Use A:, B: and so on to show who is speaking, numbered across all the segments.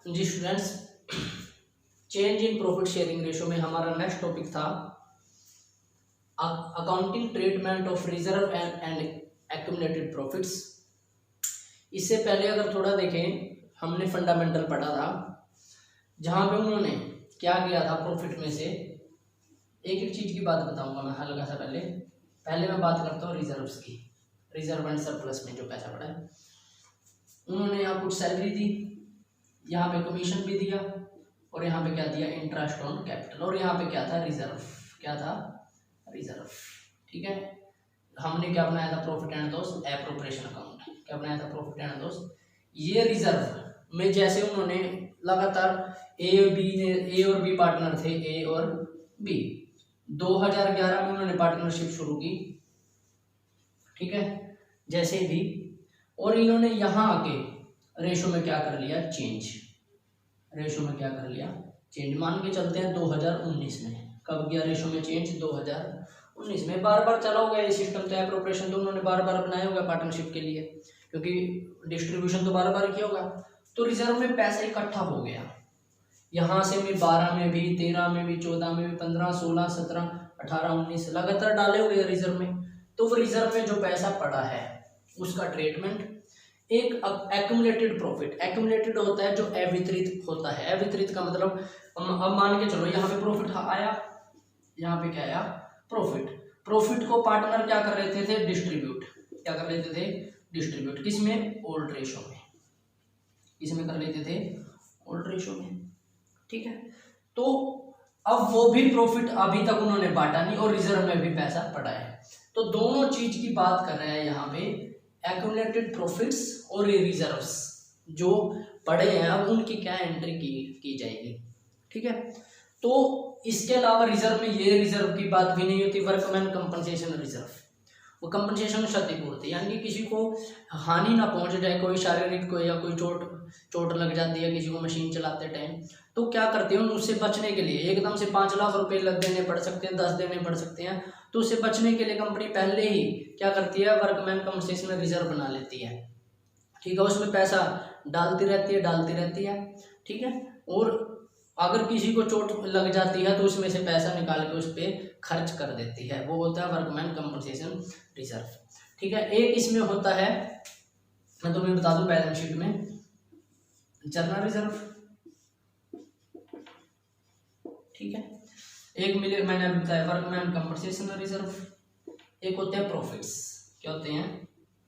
A: Ji students, change in profit sharing ratio में हमारा next topic था accounting treatment of reserve and accumulated profits. इससे पहले अगर थोड़ा देखें, हमने फंडामेंटल पढ़ा था, जहाँ पे उन्होंने क्या किया था प्रॉफिट में से। एक एक चीज़ की बात बताऊंगा मैं हल्का सा। पहले मैं बात करता हूँ रिजर्व्स की। रिजर्व एंड सरप्लस में जो पैसा पड़ा है, उन्होंने यहाँ कुछ सैलरी दी, यहाँ पे कमीशन भी दिया, और यहाँ पे क्या दिया, इंटरेस्ट ऑन कैपिटल, और यहाँ पे क्या था, रिजर्व। क्या था, रिजर्व। ठीक है, हमने क्या बनाया था, profit and loss appropriation account. क्या बनाया था, प्रॉफिट एंड लॉस। ये रिजर्व में जैसे उन्होंने लगातार ए और बी पार्टनर थे, ए और बी। 2011 में उन्होंने पार्टनरशिप शुरू की, ठीक है, जैसे भी, और इन्होंने यहाँ आके रेशो में क्या कर लिया, चेंज। रेशो में क्या कर लिया, चेंज। मान के चलते हैं 2019 में। कब गया रेशो में चेंज, 2019 में। बार बार चला होगा ये सिस्टम, तो एप्रोप्रिएशन तो उन्होंने बार बार बनाया होगा पार्टनरशिप के लिए, क्योंकि डिस्ट्रीब्यूशन तो बार बार किया होगा। तो रिजर्व में पैसा इकट्ठा हो गया, यहाँ से भी 12 में भी, 13 में भी, 14 में भी, 15, 16, 17, 18, 19 लगातार डाले हुए रिजर्व में। तो वो रिजर्व में जो पैसा पड़ा है उसका ट्रीटमेंट एक एक्यूमुलेटेड प्रॉफिट। एक्यूमुलेटेड होता है जो अवितरित होता है। अवितरित का मतलब, अब मान के चलो यहाँ पे प्रॉफिट आया, यहाँ पे क्या आया, प्रॉफिट। प्रॉफिट को पार्टनर क्या कर रहे थे, डिस्ट्रीब्यूट। क्या कर लेते थे, डिस्ट्रीब्यूट। किसमें, ओल्ड रेशो में। किसमें कर लेते थे, ओल्ड रेशो में। ठीक है, तो अब वो भी प्रॉफिट अभी तक उन्होंने बांटा नहीं, और रिजर्व में भी पैसा पड़ा है। तो दोनों चीज की बात कर रहे हैं यहाँ पे, एक्यूमुलेटेड प्रॉफिट्स और रिजर्व्स जो पड़े हैं, अब उनकी क्या एंट्री की जाएगी। ठीक है, तो इसके अलावा रिजर्व में ये रिजर्व की बात भी नहीं होती, वर्कमैन कंपनसेशन रिजर्व। वो कंपनसेशन क्षतिपूर्ति, यानी कि किसी को हानि ना पहुंच जाए, कोई शारीरिक को या कोई चोट लग जाती है किसी को मशीन चलाते टाइम, तो क्या करते हैं, उससे बचने के लिए एकदम से 5 लाख रुपए देने पड़ सकते हैं, 10 देने पड़ सकते हैं। तो उससे बचने के लिए कंपनी पहले ही क्या करती है, वर्कमैन कंपनसेशन रिजर्व बना लेती है। ठीक है, उसमें पैसा डालती रहती है। ठीक है, और अगर किसी को चोट लग जाती है तो उसमें से पैसा निकाल के उस पर खर्च कर देती है, वो होता है वर्कमैन कंपनसेशन रिजर्व। ठीक है, एक इसमें होता है, मैं तुम्हें बता दूं, बैलेंस शीट में जनरल रिजर्व। ठीक है, एक मैंने अभी बताया वर्कमैन कंपनसेशन रिजर्व। एक होते हैं प्रॉफिट्स। क्या होते हैं,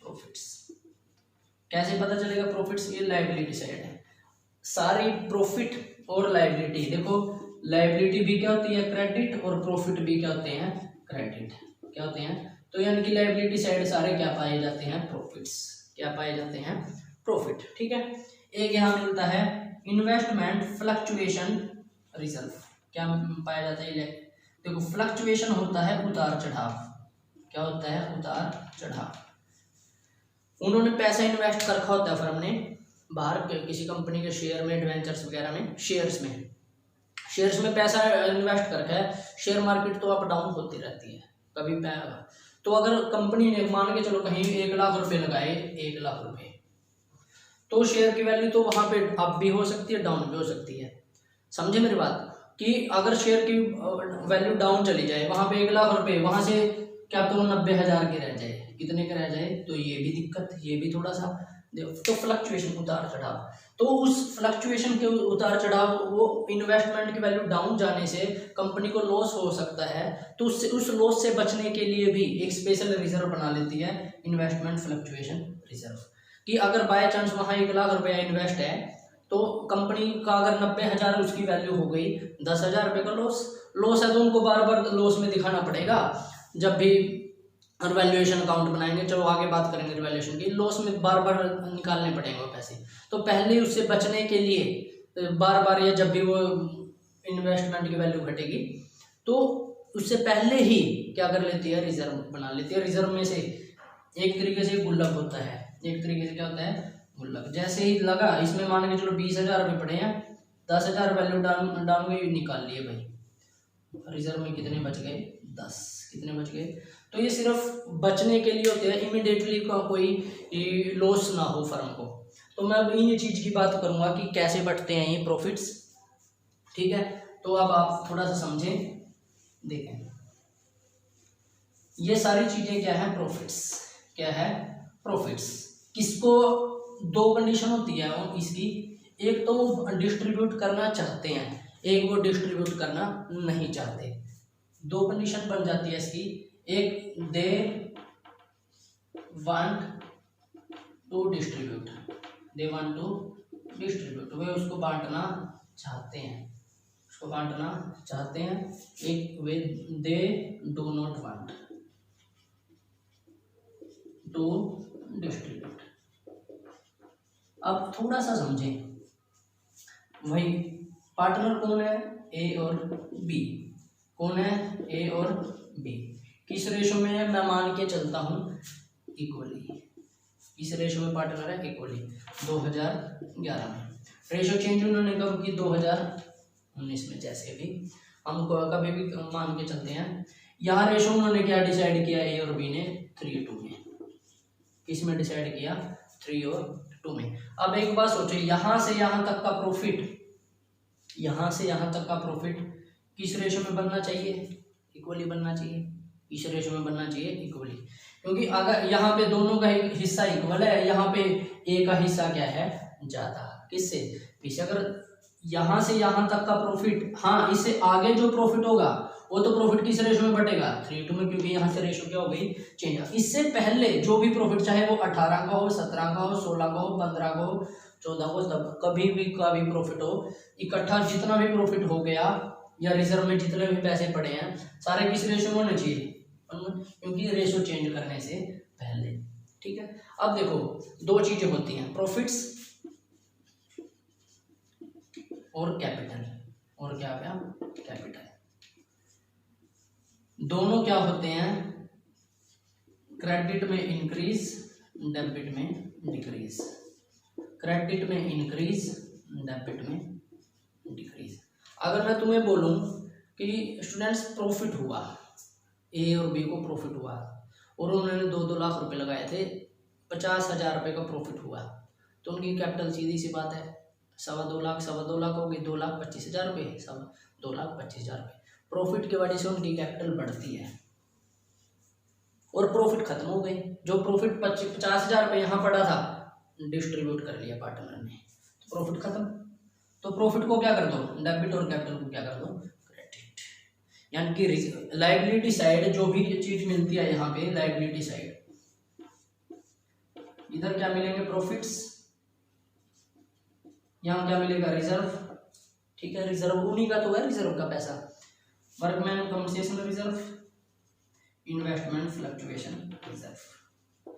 A: प्रॉफिट्स। कैसे पता चलेगा प्रॉफिट्स, ये लायबिलिटी साइड है। सारी प्रॉफिट और लायबिलिटी, देखो लायबिलिटी भी क्या होती है, क्रेडिट, और प्रॉफिट भी क्या होते हैं, क्रेडिट। क्या होते हैं, तो यानी कि लायबिलिटी साइड सारे क्या पाए जाते हैं, प्रॉफिट्स। क्या पाए जाते हैं, प्रॉफिट। ठीक है, एक यहाँ मिलता है इन्वेस्टमेंट फ्लक्चुएशन रिजर्व। क्या पाया जाता है, देखो फ्लक्चुएशन होता है उतार चढ़ाव। क्या होता है, उतार चढ़ाव। उन्होंने पैसा इन्वेस्ट कर रखा होता है फर्म ने बाहर किसी कंपनी के शेयर में, एडवेंचर्स वगैरह में, शेयर्स में पैसा इन्वेस्ट कर रखा है। शेयर मार्केट तो अप डाउन होती रहती है कभी। तो अगर कंपनी ने मान के चलो कहीं 1 लाख रुपए लगाए, 1 लाख रुपए, तो शेयर की वैल्यू तो वहां पे अप भी हो सकती है, डाउन भी हो सकती है। समझे मेरी बात, कि अगर शेयर की वैल्यू डाउन चली जाए, वहां पे 1 लाख रुपए, वहां से क्या तो 90,000 के रह जाए, कितने के रह जाए, तो ये भी दिक्कत, ये भी थोड़ा सा। तो फ्लक्चुएशन, उतार चढ़ाव। तो उस फ्लक्चुएशन के उतार चढ़ाव, वो इन्वेस्टमेंट की वैल्यू डाउन जाने से कंपनी को लॉस हो सकता है, तो उससे उस लॉस से बचने के लिए भी एक स्पेशल रिजर्व बना लेती है, इन्वेस्टमेंट फ्लक्चुएशन रिजर्व। कि अगर बाय चांस वहाँ 1 लाख रुपया इन्वेस्ट है, तो कंपनी का अगर 90,000 उसकी वैल्यू हो गई, 10,000 रुपये का लॉस है, तो उनको बार बार लॉस में दिखाना पड़ेगा जब भी वैल्यूएशन अकाउंट बनाएंगे। चलो आगे बात करेंगे वैल्यूएशन की। लॉस में बार बार निकालने पड़ेंगे वो पैसे, तो पहले उससे बचने के लिए बार बार, या जब भी वो इन्वेस्टमेंट की वैल्यू घटेगी, तो उससे पहले ही क्या कर लेती है, रिजर्व बना लेती है। रिजर्व में से एक तरीके से गुल्लक होता है, एक तरीके से क्या होता है, गुल्लक। जैसे ही लगा, इसमें मान के चलो 20,000 रुपये पड़े हैं, 10,000 वैल्यू डाउन गई, निकाल लिए भाई, रिजर्व में कितने बच गए, 10। कितने बच गए, तो ये सिर्फ बचने के लिए होते हैं, इमीडिएटली का कोई लॉस ना हो फर्म को। तो मैं अब ये चीज़ की बात करूंगा कि कैसे बढ़ते हैं ये प्रॉफिट्स। ठीक है, तो अब आप थोड़ा सा समझें। देखें, ये सारी चीजें क्या है, प्रॉफिट्स। क्या है, प्रॉफिट्स। किसको, दो कंडीशन होती है इसकी, एक तो वो डिस्ट्रीब्यूट करना चाहते हैं, एक वो डिस्ट्रीब्यूट करना नहीं चाहते। दो कंडीशन बन जाती है इसकी, एक they want to distribute, they want to distribute, वे उसको बांटना चाहते हैं, उसको बांटना चाहते हैं। एक वे they do not want to distribute. अब थोड़ा सा समझें, वही पार्टनर कौन है, ए और बी। कौन है, ए और बी। किस रेशो में है, मैं मान के चलता हूँ इक्वली। इस रेशो में पार्टनर है इक्वली 2011 में। रेशो चेंज उन्होंने कब की, 2019 में। जैसे भी हम कभी भी मान के चलते हैं, यहाँ रेशो उन्होंने क्या डिसाइड किया, ए और बी ने 3:2 में। किसमें डिसाइड किया, 3 और 2 में। अब एक बात सोचो, यहाँ से यहाँ तक का प्रॉफिट, यहाँ से यहाँ तक का प्रॉफिट किस रेशो में बनना चाहिए, इक्वली बनना चाहिए। इस रेशो में बनना चाहिए इक्वली, क्योंकि अगर यहाँ पे दोनों का हिस्सा इक्वल है, यहाँ पे ए का हिस्सा क्या है, ज्यादा। किससे, पीछे। अगर यहाँ से यहाँ तक का प्रॉफिट, हाँ इससे आगे जो प्रॉफिट होगा वो तो प्रॉफिट किस रेशो में बढ़ेगा, 3:2 में, क्योंकि यहाँ से रेशो क्या हो गई, चेंज। इससे पहले जो भी प्रॉफिट, चाहे वो 18 का हो, 17 का हो, 16 का हो, 15 का हो, 14 को, तब कभी भी का भी प्रॉफिट हो, इकट्ठा जितना भी प्रॉफिट हो गया या रिजर्व में जितने भी पैसे पड़े हैं, सारे किस रेशो में होने चाहिए, क्योंकि रेशो चेंज करने से पहले। ठीक है, अब देखो दो चीजें होती हैं, प्रॉफिट्स और कैपिटल। और क्या क्या, कैपिटल। दोनों क्या होते हैं, क्रेडिट में इंक्रीज, डेबिट में डिक्रीज। क्रेडिट में इंक्रीज, डेबिट में डिक्रीज। अगर मैं तुम्हें बोलूं कि स्टूडेंट्स प्रॉफिट हुआ, ए और बी को प्रॉफिट हुआ और उन्होंने 2-2 लाख रुपए लगाए थे, 50,000 रुपये का प्रॉफिट हुआ, तो उनकी कैपिटल सीधी सी बात है 2.25 लाख, 2.25 लाख हो गई, 2,25,000 रुपये, 2,25,000 रुपये। प्रॉफिट की वजह से उनकी कैपिटल बढ़ती है और प्रॉफिट खत्म हो गई। जो प्रॉफिट 50,000 रुपये यहाँ पड़ा था, डिस्ट्रीब्यूट कर लिया पार्टनर ने, तो प्रॉफिट खत्म। तो प्रॉफिट को क्या कर दो, डेबिट, और कैपिटल को क्या कर दो, क्रेडिट। यानी कि लायबिलिटी साइड जो भी चीज मिलती है यहाँ पे, लायबिलिटी साइड, इधर क्या मिलेंगे, प्रॉफिट्स, यहाँ क्या मिलेगा, रिजर्व। ठीक है, रिजर्व उन्हीं का तो है, रिजर्व का पैसा, workman compensation reserve, investment fluctuation reserve.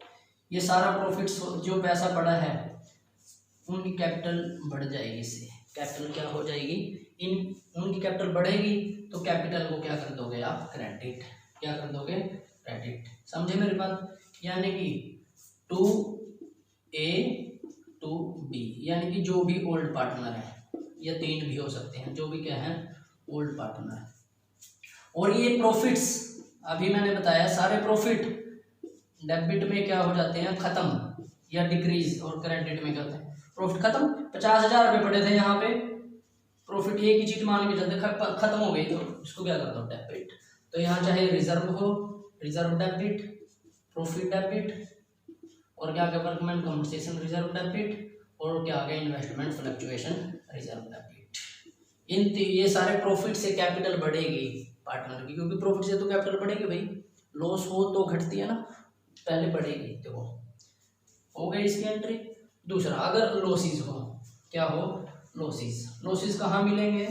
A: ये सारा प्रॉफिट्स जो पैसा पड़ा है, उनकी कैपिटल बढ़ जाएगी। इससे कैपिटल क्या हो जाएगी, उनकी कैपिटल बढ़ेगी, तो कैपिटल को क्या कर दोगे आप, क्रेडिट। क्या कर दोगे, क्रेडिट। समझे मेरी बात। यानी कि 2A to B, यानी कि जो भी ओल्ड पार्टनर है, या 3 भी हो सकते हैं, जो भी क्या है, ओल्ड पार्टनर। और ये प्रॉफिट्स अभी मैंने बताया, सारे प्रॉफिट डेबिट में क्या हो जाते हैं, खत्म या डिक्रीज, और क्रेडिट में क्या होता है, प्रॉफिट खत्म। 50,000 रुपये पड़े थे यहाँ पे, प्रॉफिट एक ही चीज मान के चलते खत्म हो गई, तो इसको क्या कर दो, डेबिट। तो यहाँ चाहे रिजर्व हो, रिजर्व डेबिट, प्रॉफिट डेबिट, और क्या क्या, वर्कमैन कंपनसेशन रिजर्व डेबिट, और क्या आ गया, इन्वेस्टमेंट फ्लक्चुएशन रिजर्व डेबिट। ये सारे प्रॉफिट से कैपिटल बढ़ेगी पार्टनर की, क्योंकि प्रॉफिट से तो कैपिटल बढ़ेगी भाई, लॉस हो तो घटती है ना, पहले बढ़ेगी। देखो हो गई इसकी एंट्री। दूसरा, अगर लॉसेस हो, क्या हो, लॉसेस। लॉसेस कहाँ मिलेंगे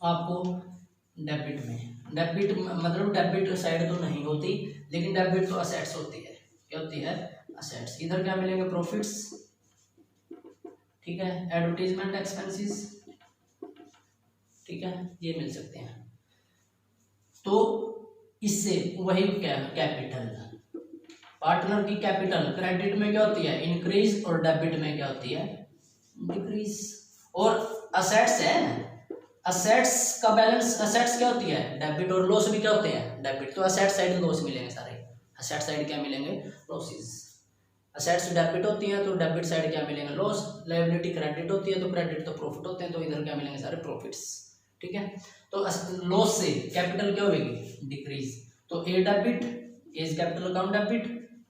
A: आपको, डेबिट में। डेबिट मतलब डेबिट साइड तो नहीं होती, लेकिन डेबिट तो असेट्स होती है। क्या होती है, असेट्स। इधर क्या मिलेंगे, प्रॉफिट्स। ठीक है, एडवर्टीजमेंट एक्सपेंसेस, ठीक है, ये मिल सकते हैं। तो इससे वही क्या, कैपिटल, पार्टनर की कैपिटल क्रेडिट में क्या होती है, इंक्रीज, और डेबिट में क्या होती है, डिक्रीज। और असेट्स है, असेट्स का बैलेंस, असेट्स क्या होती है, डेबिट, और लॉस भी क्या होते हैं, डेबिट। तो असेट साइड लॉस मिलेंगे सारे, असेट साइड क्या मिलेंगे, लॉसेस। असेट्स डेबिट होती हैं तो डेबिट साइड क्या मिलेंगे, लॉस। लायबिलिटी क्रेडिट होती है तो क्रेडिट तो प्रॉफिट होते हैं, तो इधर क्या मिलेंगे, सारे प्रॉफिट्स। ठीक है, तो लॉस से कैपिटल क्या होगी, डिक्रीज। तो A debit, A is capital account debit,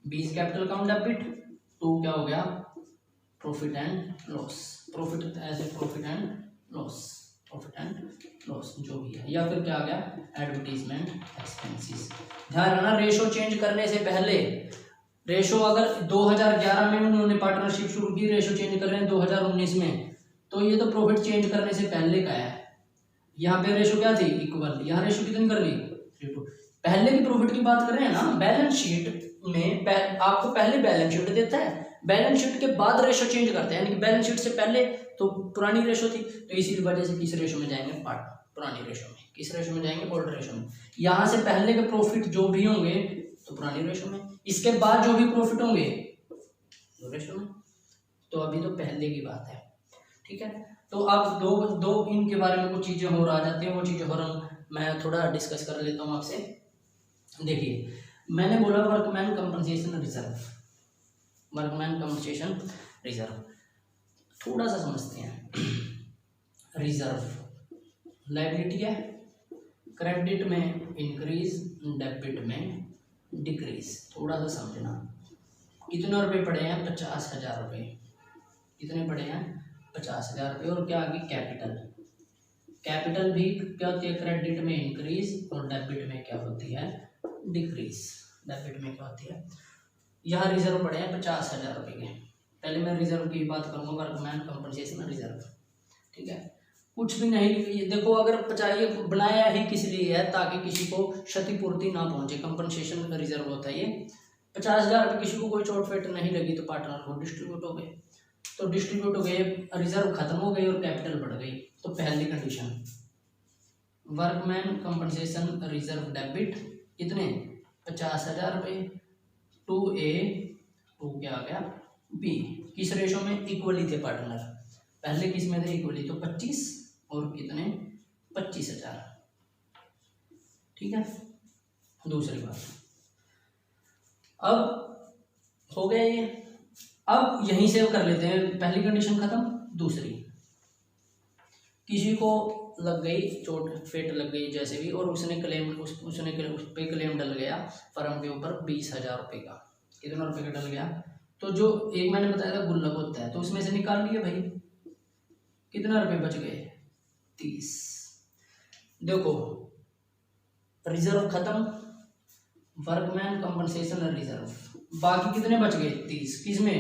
A: B is capital account debit, to क्या हो गया, प्रॉफिट एंड लॉस। प्रॉफिट ऐसे profit and loss, profit and loss जो भी है, या फिर क्या आ गया, एडवर्टीजमेंट एक्सपेंसेस। ध्यान रखना रेशो चेंज करने से पहले, रेशो अगर 2011 में उन्होंने पार्टनरशिप शुरू की, रेशो चेंज कर रहे हैं 2019 में, तो ये तो प्रॉफिट चेंज करने से पहले का है। यहाँ पे रेशो क्या थी, इक्वल, यहाँ रेशो कितनी कर ली, 3:2। पहले की प्रॉफिट की बात कर रहे हैं ना, बैलेंस शीट में आपको पहले बैलेंस शीट देता है, बैलेंस शीट के बाद रेशो चेंज करते हैं, यानी कि बैलेंस शीट से पहले तो पुरानी रेशो थी, तो इसी वजह से किस रेशो में जाएंगे, पुरानी रेशो में। किस रेशो में जाएंगे, ओल्ड रेशो में। यहाँ से पहले के प्रॉफिट जो भी होंगे तो पुरानी रेशो में, इसके बाद जो भी प्रॉफिट होंगे तो रेशो में। तो अभी तो पहले की बात है। ठीक है, तो अब दो इनके बारे में कुछ चीजें और आ जाती हैं, वो चीजें और मैं थोड़ा डिस्कस कर लेता हूँ आपसे। देखिए, मैंने बोला workman compensation reserve, workman compensation reserve थोड़ा सा समझते हैं। रिजर्व लायबिलिटी है, क्रेडिट में इंक्रीज, डेबिट में डिक्रीज। थोड़ा सा समझना, कितने रुपए पड़े हैं, 50,000 रुपये। कितने पड़े हैं, 50,000 रुपये। और क्या आगे, कैपिटल। कैपिटल भी क्या होती है, क्रेडिट में इंक्रीज और डेबिट में क्या होती है, डिक्रीज। डेबिट में क्या होती है, यहाँ रिजर्व पड़े हैं 50,000 रुपये के। पहले मैं रिजर्व की बात करूंगा, वर्कमैन कंपनसेशन रिजर्व। ठीक है, कुछ भी नहीं, ये देखो अगर 50 ये बनाया ही किस लिए है, ताकि किसी को क्षतिपूर्ति ना पहुंचे। कंपनसेशन रिजर्व होता है ये। 50,000 रुपये किसी को कोई चोट फेट नहीं लगी तो पार्टनर को डिस्ट्रीब्यूट हो गए, तो डिस्ट्रीब्यूट हो गए, रिजर्व खत्म हो गई और कैपिटल बढ़ गई। तो पहली condition, workman compensation reserve debit कितने, 50,000 रुपये, 2A, 2 क्या आ गया, B। किस रेशो में, इक्वली थे पार्टनर, पहले किस में थे, इक्वली, तो 25 और कितने, 25,000। ठीक है, दूसरी बात, अब हो गया ये। अब यहीं से कर लेते हैं, पहली कंडीशन खत्म। दूसरी, किसी को लग गई चोट फेट लग गई जैसे भी, और उसने क्लेम उसने उस पे क्लेम डल गया फर्म के ऊपर 20,000 रुपये का। कितना रुपये का डल गया, तो जो एक मैंने बताया था गुल्लक होता है, तो उसमें से निकाल लिए भाई, कितना रुपये बच गए, 30। देखो रिजर्व खत्म, वर्कमैन कंपनसेशन रिजर्व, बाकी कितने बच गए, 30। किसमें,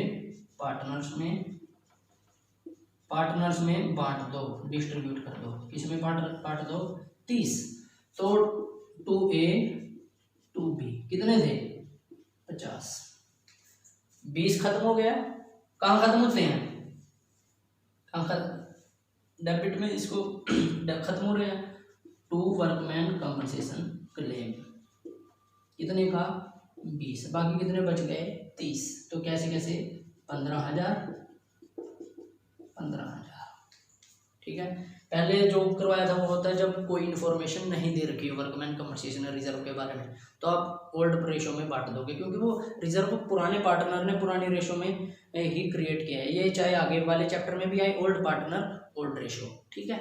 A: पार्टनर्स में। पार्टनर्स में बांट दो, डिस्ट्रीब्यूट कर दो, किसमें बांट दो, 30। तो 2A 2B कितने थे, 50। 20 खत्म हो गया। कहाँ खत्म होते हैं, कहाँ खत्म, डेबिट में, इसको खत्म हो रहे हैं। 2 वर्कमैन कंपनसेशन क्लेम, कितने का, 20। बाकी कितने बच गए, 30। तो कैसे कैसे, 15,000। ठीक है, पहले जो करवाया था वो होता है जब कोई इन्फॉर्मेशन नहीं दे रखी है वर्कमैन कंपनसेशन रिजर्व के बारे में, तो आप ओल्ड रेशो में बांट दोगे, क्योंकि वो रिजर्व पुराने पार्टनर ने पुरानी रेशो में ही क्रिएट किया है। ये चाहे आगे वाले चैप्टर में भी आए, ओल्ड पार्टनर ओल्ड रेशो। ठीक है,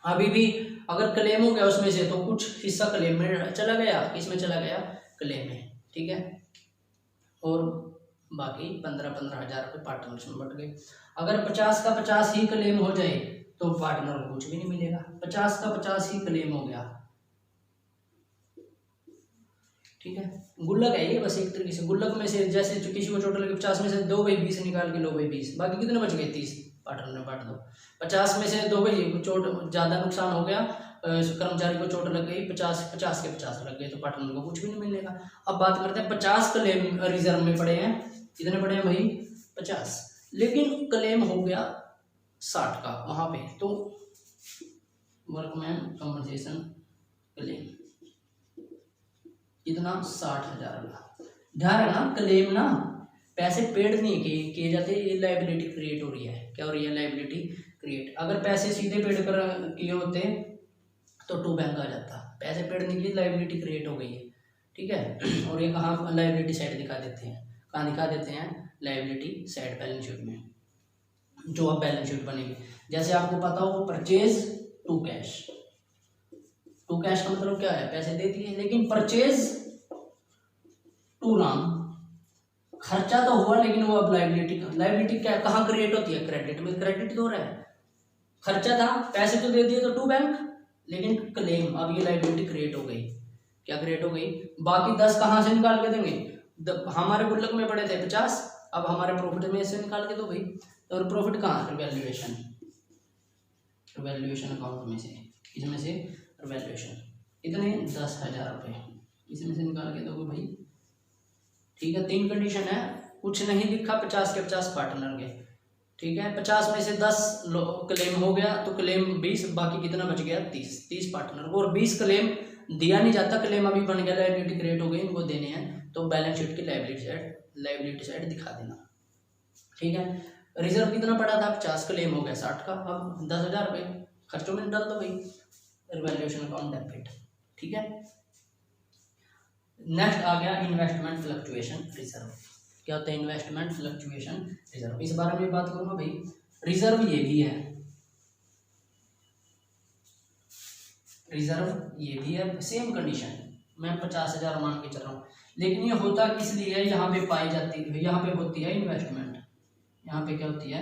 A: अभी भी अगर क्लेम हो गया उसमें से, तो कुछ हिस्सा क्लेम में चला गया, किसमें चला गया, क्लेम में। ठीक है, और बाकी 15,000 रुपये पार्टनर्स में बट गए। अगर 50 का 50 ही क्लेम हो जाए तो पार्टनर को कुछ भी नहीं मिलेगा। 50 का 50 ही क्लेम हो गया। ठीक है, गुल्लक है ये, बस एक तरीके से गुल्लक में से, जैसे किसी को चोट लगी 50 में से 2 भाई 20 निकाल के लो भाई 20, बाकी कितने बच गए, 30, पार्टनर ने बांट दो। 50 में से 2 भाई चोट ज़्यादा नुकसान हो गया, कर्मचारी को चोट लग गई, 50 के 50 लग गए, तो पार्टनर को कुछ भी नहीं मिलेगा। अब बात करते हैं 50 क्लेम रिजर्व में पड़े हैं, कितने पड़े हैं भाई, 50, लेकिन क्लेम हो गया 60 का वहां पे, तो वर्कमैन कंपनसेशन क्लेम कितना, 60,000 का। ध्यान रखना, क्लेम ना पैसे पेड नहीं किए जाते, ये लायबिलिटी क्रिएट हो रही है। क्या हो रही है, लायबिलिटी क्रिएट। अगर पैसे सीधे पेड कर किए होते तो टू बैंक आ जाता, पैसे पेड नहीं किए, लायबिलिटी क्रिएट हो गई है। ठीक है, और ये कहाँ लायबिलिटी साइड दिखा देते हैं, कहाँ दिखा देते हैं, लायबिलिटी साइड बैलेंस शीट में, जो अब बैलेंस शीट बनेगी। जैसे आपको पता हो purchase to cash, to cash का मतलब क्या है, पैसे दे दिए, लेकिन परचेज टू राम, खर्चा तो हुआ लेकिन वो अब लायबिलिटी क्या कहाँ क्रिएट होती है, क्रेडिट में क्रेडिट तो हो रहा है, खर्चा था पैसे तो दे दिए तो टू बैंक, लेकिन क्लेम अब ये लायबिलिटी क्रिएट हो गई, क्या क्रिएट हो गई। बाकी 10 कहाँ से निकाल के देंगे, हमारे गुल्लक में पड़े थे 50, अब हमारे प्रॉफिट में से निकाल के दो भाई। तो प्रॉफिट कहाँ, रिवैल्यूएशन, रिवैल्यूएशन अकाउंट में से, इसमें से रिवैल्यूएशन इतने 10,000 रुपये इसमें से निकाल के दोगे भाई। ठीक है, 3 कंडीशन है, कुछ नहीं लिखा, 50 के 50 पार्टनर के, ठीक है, 50 में से 10 क्लेम हो गया तो क्लेम 20, बाकी कितना बच गया 30 पार्टनर को, और 20 क्लेम दिया नहीं जाता, क्लेम अभी बन गया, लायबिलिटी क्रिएट हो गई, इनको देने हैं, तो बैलेंस शीट की लायबिलिटी साइड दिखा देना। ठीक है, रिजर्व कितना पड़ा था, 50, क्लेम हो गया 60 का, अब 10,000 रुपये खर्चों में डाल दो भाई, रिवैल्यूएशन अकाउंट डेबिट। ठीक है, नेक्स्ट आ गया इन्वेस्टमेंट फ्लक्चुएशन रिजर्व। क्या होता है इन्वेस्टमेंट फ्लक्चुएशन रिजर्व, इस बारे में बात करूंगा भाई। रिजर्व ये भी है, रिजर्व ये भी है, सेम कंडीशन, मैं 50,000 मान के चल रहा हूँ, लेकिन ये होता किस लिए, यहाँ पे पाई जाती है, यहाँ पे होती है इन्वेस्टमेंट, यहाँ पे क्या होती है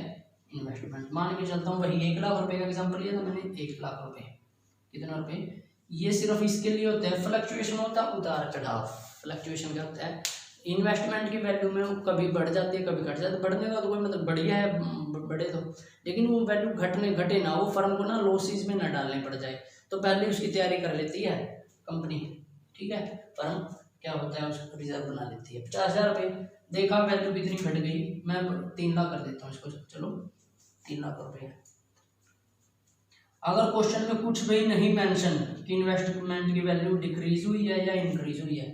A: इन्वेस्टमेंट। मान के चलता हूँ वही 1 लाख रुपए का एग्जाम्पल लिया था मैंने, 1 लाख रुपए, कितना रुपए, ये सिर्फ इसके लिए होता है, फ्लक्चुएशन होता है उतार चढ़ाव। फ्लक्चुएशन क्या होता है, इन्वेस्टमेंट की वैल्यू में कभी बढ़ जाती है कभी घट जाती है, बढ़ने का तो कोई मतलब बढ़िया है बढ़े तो, लेकिन वो वैल्यू घटे ना, वो फर्म को ना लॉसेज में ना डालने पड़ जाए, तो पहले उसकी तैयारी कर लेती है कंपनी। ठीक है, फर्म क्या होता है उसको रिजर्व बना लेती है। 50,000 रुपये देखा, वैल्यू कितनी घट गई, मैं 3 लाख कर देता हूँ इसको, चलो 3 लाख रुपये। अगर क्वेश्चन में कुछ भी नहीं मेंशन कि इन्वेस्टमेंट की वैल्यू डिक्रीज हुई है या इंक्रीज हुई है,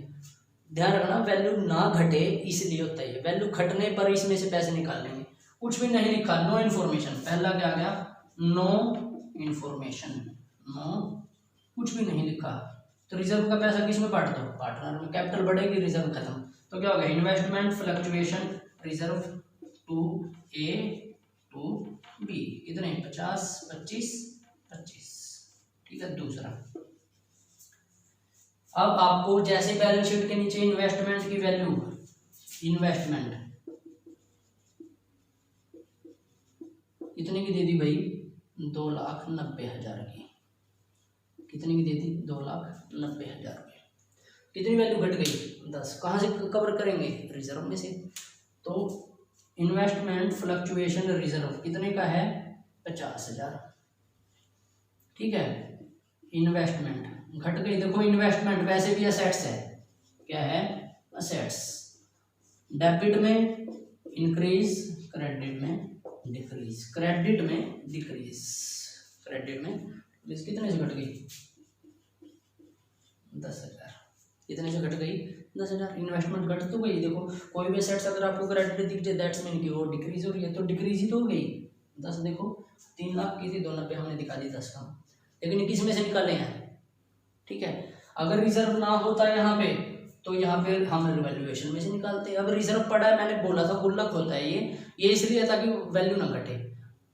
A: ध्यान रखना वैल्यू ना घटे इसलिए होता है, वैल्यू घटने पर इसमें से पैसे निकाल लेंगे। कुछ भी नहीं लिखा, नो इन्फॉर्मेशन, पहला क्या आ गया, नो इन्फॉर्मेशन, नो कुछ भी नहीं लिखा, तो रिजर्व का पैसा किस में बांट दो, पार्टनर में, कैपिटल बढ़ेगी रिजर्व खत्म, तो क्या हो गया investment fluctuation reserve to A to B, कितने 50, 25, 25। ठीक है, दूसरा, अब आपको जैसे बैलेंस शीट के नीचे इन्वेस्टमेंट की वैल्यू, इन्वेस्टमेंट कितने की दे दी भाई, 2,90,000 की, कितने की दे दी 2,90,000 रुपये, कितनी वैल्यू घट गई 10, कहाँ से कवर करेंगे, रिजर्व में से, तो इन्वेस्टमेंट फ्लक्चुएशन रिजर्व कितने का है 50,000। ठीक है, इन्वेस्टमेंट घट गई, देखो इन्वेस्टमेंट वैसे भी असेट्स है, क्या है असेट्स, डेबिट में इंक्रीज, क्रेडिट में डिक्रीज, क्रेडिट में डिक्रीज, क्रेडिट में कितने से घट गई 10,000, कितने से घट गई 10,000, इन्वेस्टमेंट घट तो गई। देखो कोई भी असेट्स अगर आपको क्रेडिट दिख जाए दैट्स मीन कि वो डिक्रीज हो रही है, तो डिक्रीज ही तो हो गई 10, देखो 3 लाख की थी 2,90,000 हमने दिखा दी 10 का, लेकिन किस में से निकाले हैं। ठीक है, अगर रिजर्व ना होता यहाँ पे तो यहाँ पे हम रिवैल्यूएशन में से निकालते हैं। अब रिजर्व पड़ा है, मैंने बोला था गुल्लक होता है ये इसलिए ताकि वैल्यू ना घटे,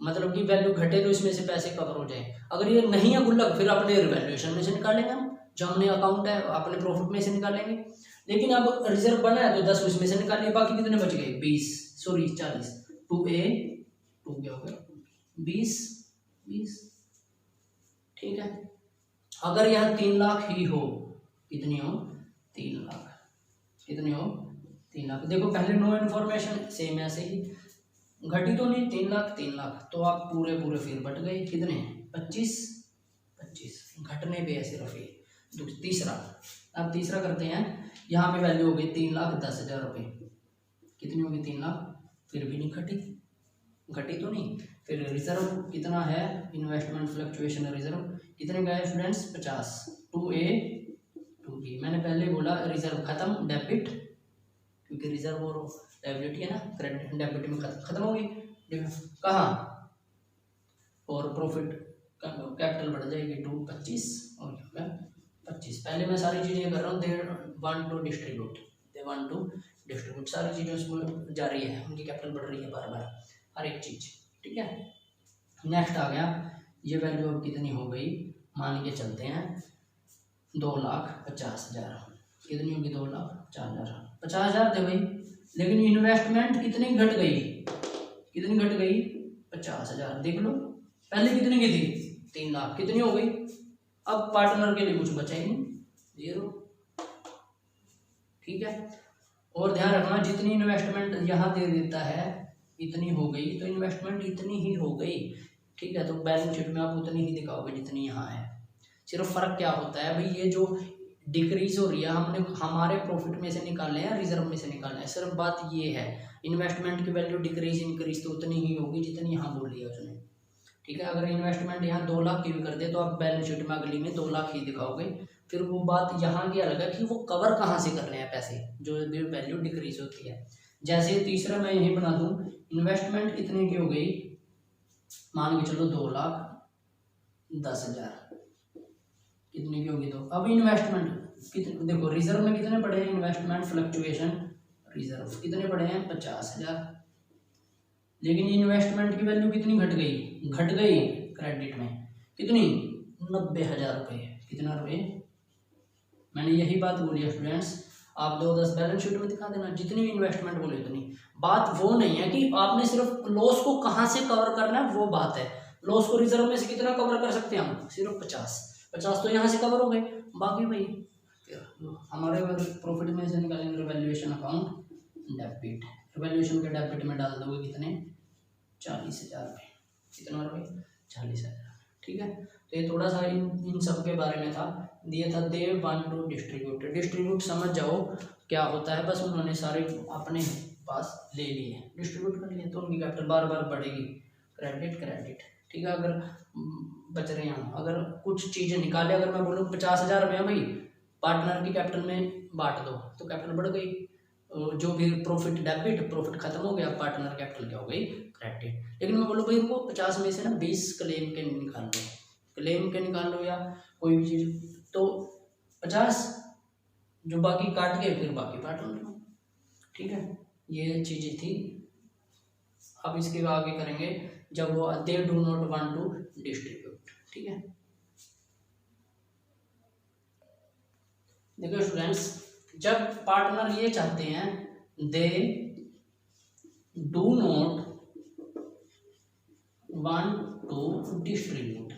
A: मतलब कि वैल्यू घटे तो इसमें से पैसे कवर हो जाए। अगर ये नहीं है गुल्लक फिर अपने रिवैल्यूएशन में से निकालेंगे हम, जो हमने अकाउंट है अपने प्रॉफिट में से निकालेंगे। लेकिन अब रिजर्व बना है तो 10 उसमें से निकालिए, बाकी कितने बच गए 40, 2A 2 क्या हो गया 20। ठीक है, अगर यहाँ 3 लाख ही हो, कितनी हो 3 लाख, कितनी हो 3 लाख। देखो पहले नो इन्फॉर्मेशन सेम ऐसे ही घटी तो नहीं, 3 लाख 3 लाख, तो आप पूरे फिर बट गए, कितने 25 घटने पे है सिर्फ ये। तीसरा, अब तीसरा करते हैं, यहाँ पे वैल्यू हो गई 3,10,000 रुपये, कितनी होगी 3 लाख, फिर भी नहीं घटी तो नहीं। फिर रिजर्व कितना है, इन्वेस्टमेंट फ्लक्चुएशन रिजर्व कितने का है स्टूडेंट्स 50, 2A 2B। मैंने पहले बोला रिजर्व खत्म, डेबिट, क्योंकि रिजर्व और लायबिलिटी है ना, क्रेडिट डेबिट में खत्म होगी कहाँ, और प्रॉफिट कैपिटल बढ़ जाएगी टू 25 और 25। पहले मैं सारी चीजें कर रहा हूँ, they want to distribute distribute, सारी चीज़ें उसमें जा रही है, उनकी कैपिटल बढ़ रही है बार बार हर एक चीज़। ठीक है, नेक्स्ट आ गया, ये वैल्यू अब कितनी हो गई, मान के चलते हैं 2,50,000, कितनी होगी 2,50,000, 50,000 थे भाई, लेकिन इन्वेस्टमेंट कितनी घट गई, कितनी घट गई 50,000। देख लो पहले कितनी की थी 3 लाख, कितनी हो गई, अब पार्टनर के लिए कुछ बचा ही नहीं, 0। ठीक है, और ध्यान रखना जितनी इन्वेस्टमेंट यहाँ दे देता है इतनी हो गई, तो इन्वेस्टमेंट इतनी ही हो गई। ठीक है, तो बैलेंस शीट में आप उतनी ही दिखाओगे जितनी यहाँ है। सिर्फ फर्क क्या होता है भाई, ये जो डिक्रीज हो रही है हमने हमारे प्रॉफिट में से निकालने हैं, रिजर्व में से निकालना है, सिर्फ बात ये है। इन्वेस्टमेंट की वैल्यू डिक्रीज इंक्रीज तो उतनी ही होगी जितनी यहाँ बोली है उसने। ठीक है, अगर इन्वेस्टमेंट यहाँ 2 लाख की भी कर दे तो आप बैलेंस शीट में अगली में 2 लाख ही दिखाओगे। फिर वो बात यहाँ की अलग है कि वो कवर कहाँ से करने हैं पैसे, जो वैल्यू डिक्रीज होती है। जैसे तीसरा मैं यही बना दूँ, इन्वेस्टमेंट कितने की हो गई, मान के चलो 2,10,000, कितने की होगी, तो अब इन्वेस्टमेंट कितने, देखो रिजर्व में कितने पड़े हैं, इन्वेस्टमेंट फ्लक्चुएशन रिजर्व कितने पड़े हैं 50,000, लेकिन इन्वेस्टमेंट की वैल्यू कितनी घट गई क्रेडिट में, कितनी 90,000 रुपये। कितना रुपये, मैंने यही बात बोली है स्टूडेंट्स, आप 2-10 बैलेंस शीट में दिखा देना, जितनी भी इन्वेस्टमेंट बोली उतनी। बात वो नहीं है कि आपने सिर्फ लॉस को कहाँ से कवर करना है, वो बात है। लॉस को रिजर्व में से कितना कवर कर सकते हैं हम, सिर्फ 50 तो यहाँ से कवर हो गए, बाकी भाई हमारे प्रॉफिट में से निकालेंगे रिवैल्यूएशन अकाउंट डेबिट, रिवैल्यूएशन के डेबिट में डाल दोगे कितने 40,000 रुपये, कितना रुपये 40,000। ठीक है, तो ये थोड़ा सा इन सब के बारे में था, दिया था they want to distribute. Distribute समझ जाओ क्या होता है, बस उन्होंने सारे अपने पास ले लिए, डिस्ट्रीब्यूट कर लिए, तो उनकी कैपिटल बार बार बढ़ेगी, क्रेडिट। ठीक है, अगर बच रहे हैं, अगर कुछ चीज़ें निकाले, अगर मैं बोलूँ 50,000 रुपये भाई पार्टनर की कैपिटल में बांट दो तो कैपिटल बढ़ गई, जो भी प्रॉफिट डेबिट, प्रॉफिट खत्म हो गया, पार्टनर कैपिटल क्या हो गई क्रेडिट। लेकिन मैं बोलूँ भाई वो 50 में से ना 20 क्लेम के निकाल लो या कोई भी चीज़, तो 50 जो बाकी काट के फिर बाकी पार्टनर लो। ठीक है, ये चीज़ें थी। अब इसके आगे करेंगे जब वो they do not want to distribute. ठीक है, देखो स्टूडेंट्स, जब पार्टनर ये चाहते हैं they do not want to distribute,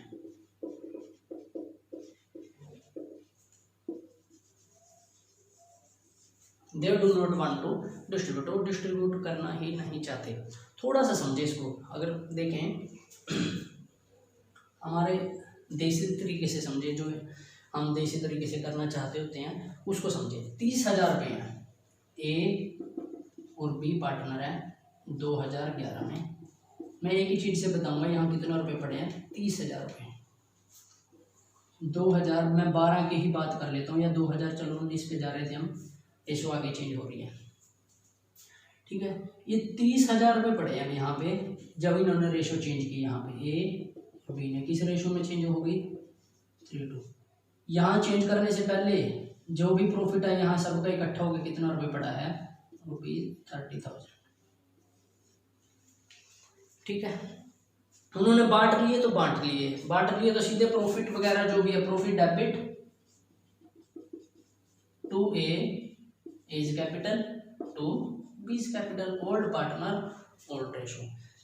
A: they do not want to distribute, वो डिस्ट्रीब्यूट करना ही नहीं चाहते। थोड़ा सा समझे इसको, अगर देखें हमारे देसी तरीके से समझे, जो हम देसी तरीके से करना चाहते होते हैं उसको समझे। 30,000 रुपये हैं, ए और बी पार्टनर है 2011 में। मैं एक ही चीज़ से बताऊंगा यहाँ कितना रुपये पड़े हैं, 30,000 रुपये। 2000 मैं 12 की ही बात कर लेता हूँ, या 2000 चलो 19 पे जा रहे थे हम, रेशो आगे चेंज हो रही है। ठीक है, ये 30,000 रुपये पड़े हैं यहाँ पे, जब इन्होंने रेशो चेंज की, यहाँ पे ए और बी ने किस रेशो में चेंज होगी 3:2। यहाँ चेंज करने से पहले जो भी प्रॉफिट है यहाँ सबका इकट्ठा होकर कितना रुपये पड़ा है, ₹30,000। ठीक है, उन्होंने बांट लिए तो सीधे प्रॉफिट वगैरह जो भी है, profit debit to A is capital to B is capital, old partner old ratio.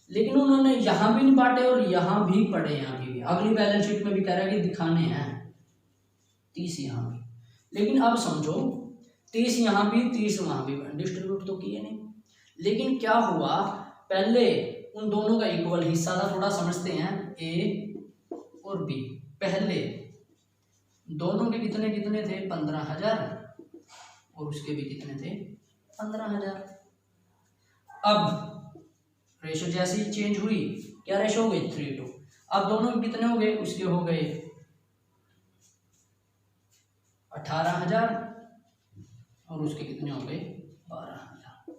A: लेकिन उन्होंने यहाँ भी नहीं बांटे और यहाँ भी पड़े, यहाँ भी अगली बैलेंस शीट में भी कह रहा है कि दिखाने हैं 30 यहाँ भी। लेकिन अब समझो 30 यहाँ भी 30 वहाँ भी, डिस्ट्रीब्यूट तो किए नहीं। लेकिन क्या हुआ, पहले उन दोनों का इक्वल हिस्सा था, थोड़ा समझते हैं, ए और बी। पहले दोनों के कितने कितने थे 15,000 और उसके भी कितने थे 15,000। अब रेशो जैसे ही चेंज हुई, क्या रेशो हो गई 3:2। अब दोनों के कितने हो गए, उसके हो गए 18,000 और उसके कितने हो गए 12,000।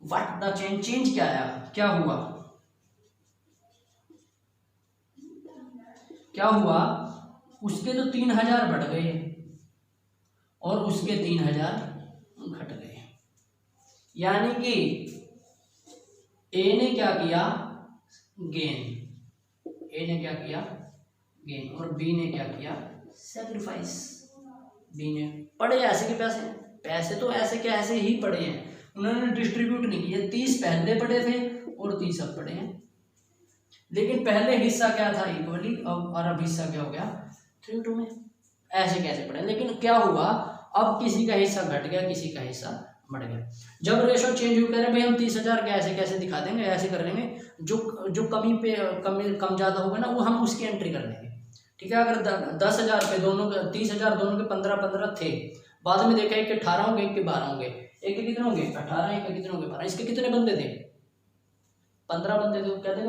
A: व्हाट द चेंज क्या आया, क्या हुआ, उसके तो 3,000 बढ़ गए और उसके 3,000 घट गए। यानी कि ए ने क्या किया, गेन, ए ने क्या किया, गेन, और बी ने क्या किया, सैक्रिफाइस। बी ने पड़े ऐसे के पैसे, पैसे तो ऐसे के ऐसे ही पड़े हैं, उन्होंने डिस्ट्रीब्यूट नहीं किए। 30 पहले पड़े थे और 30 अब पड़े हैं, लेकिन पहले हिस्सा क्या था, इक्वली, और अब हिस्सा क्या हो गया, 3:2 में। ऐसे कैसे पड़े, लेकिन क्या हुआ, अब किसी का हिस्सा घट गया, किसी का हिस्सा बढ़ गया। जब रेशो चेंज हुई, कह रहे भाई हम 30,000 कैसे कैसे दिखा देंगे, ऐसे कर लेंगे, जो कमी पे कम ज़्यादा होगा ना, वो हम उसकी एंट्री कर लेंगे, ठीक है। अगर 10,000 पे दोनों के 30,000 दोनों के 15-15 थे, बाद में देखा एक के 18 होंगे, एक के 12 होंगे, एक के कितने होंगे 18, एक के कितने होंगे 12, इसके कितने बंदे थे 15 बंदे थे, कहते हैं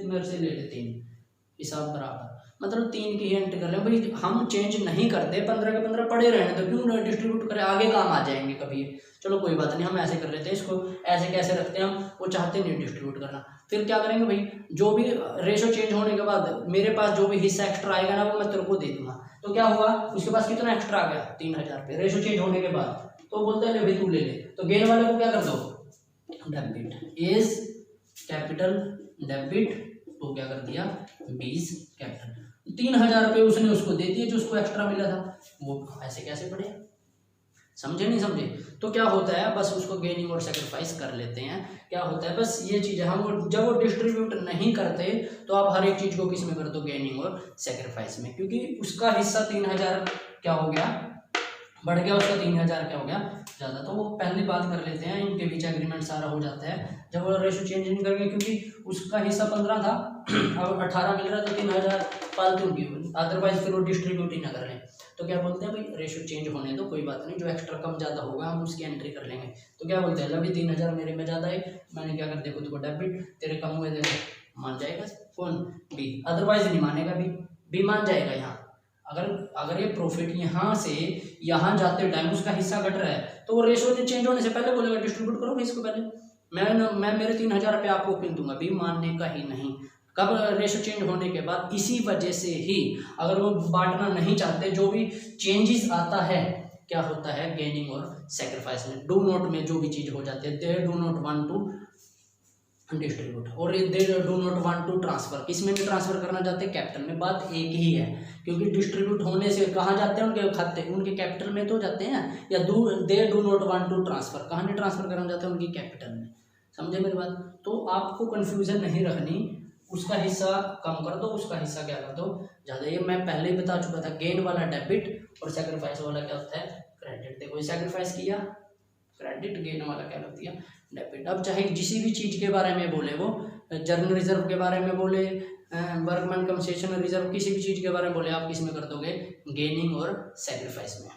A: मेरे से ले लेते हैं, हिसाब बराबर, मतलब 3 की ही एंट्री कर ले भाई। हम चेंज नहीं करते, 15 के 15 पड़े रहने तो क्यों डिस्ट्रीब्यूट करें, आगे काम आ जाएंगे कभी, चलो कोई बात नहीं, हम ऐसे कर लेते हैं इसको, ऐसे कैसे रखते हैं हम, वो चाहते नहीं डिस्ट्रीब्यूट करना। फिर क्या करेंगे भाई, जो भी रेशो चेंज होने के बाद मेरे पास जो भी हिस्सा एक्स्ट्रा आएगा ना, वो मैं तेरे को दे दूंगा। तो क्या हुआ, उसके पास कितना एक्स्ट्रा आ गया, 3,000 पे रेशो चेंज होने के बाद, तो बोलते हैं ले भाई तू ले ले। तो गेन वाले को क्या कर दो, डेबिट, इज कैपिटल डेबिट, तो क्या कर दिया 20 कैपिटल, 3,000 रुपये उसने उसको दे दिए जो उसको एक्स्ट्रा मिला था, वो ऐसे कैसे पड़े, समझे नहीं समझे। तो क्या होता है, बस उसको गेनिंग और सेक्रीफाइस कर लेते हैं। क्या होता है, बस ये चीज़ है, हम जब वो डिस्ट्रीब्यूट नहीं करते तो आप हर एक चीज़ को किस में कर दो, गेनिंग और सेक्रीफाइस में, क्योंकि उसका हिस्सा 3,000 क्या हो गया, बढ़ गया, उसका 3,000 क्या हो गया ज़्यादा। तो वो पहली बात कर लेते हैं, इनके बीच एग्रीमेंट सारा हो जाता है जब वो रेशो चेंज नहीं करेंगे, क्योंकि उसका हिस्सा 15 था, अब 18 मिल रहा है, तो 3,000 फालतू की, अदरवाइज फिर वो डिस्ट्रीब्यूट ही ना कर लें। तो क्या बोलते हैं भाई, रेशो चेंज होने दो, कोई बात नहीं, जो एक्स्ट्रा कम ज़्यादा होगा हम उसकी एंट्री कर लेंगे। तो क्या बोलते हैं, अभी 3,000 मेरे में ज़्यादा है, मैंने क्या कर दिया, खुद को डेबिट, तेरे कम हुए थे, मान जाएगा कौन, बी, अदरवाइज नहीं मानेगा, बी मान जाएगा यहाँ। अगर ये प्रॉफिट यहाँ से यहाँ जाते टाइम उसका हिस्सा घट रहा है, तो वो रेशो चेंज होने से पहले बोलेगा डिस्ट्रीब्यूट करो इसको पहले, मैं मेरे 3,000 रुपये आपको क्यों दूंगा, बी मानने का ही नहीं। कब, रेशो चेंज होने के बाद। इसी वजह से ही अगर वो बांटना नहीं चाहते, जो भी चेंजेस आता है क्या होता है, गेनिंग और सेक्रीफाइस में, डू नॉट में जो भी चीज़ हो जाती है, they do not want to distribute और they do not want to transfer, किस में भी ट्रांसफर करना चाहते हैं, कैपिटल में। बात एक ही है, क्योंकि डिस्ट्रीब्यूट होने से कहाँ जाते हैं, उनके खाते, उनके कैपिटल में तो जाते हैं, या they do not want to transfer, कहाँ नहीं ट्रांसफर करना चाहते हैं, उनकी कैपिटल में। समझे मेरी बात। तो आपको कन्फ्यूजन नहीं रखनी, उसका हिस्सा कम कर दो, उसका हिस्सा क्या कर दो ज़्यादा। ये मैं पहले ही बता चुका था, गेन वाला डेबिट और सेक्रीफाइस वाला क्या होता है, क्रेडिट। देखो सेक्रीफाइस किया क्रेडिट, गेन वाला क्या कर दिया, डेबिट। अब चाहे किसी भी चीज़ के बारे में बोले, वो जर्नल रिजर्व के बारे में बोले, वर्कमैन कंसेशन रिजर्व, किसी भी चीज़ के बारे में बोले, आप किस में कर दोगे, गेनिंग और सेक्रीफाइस में।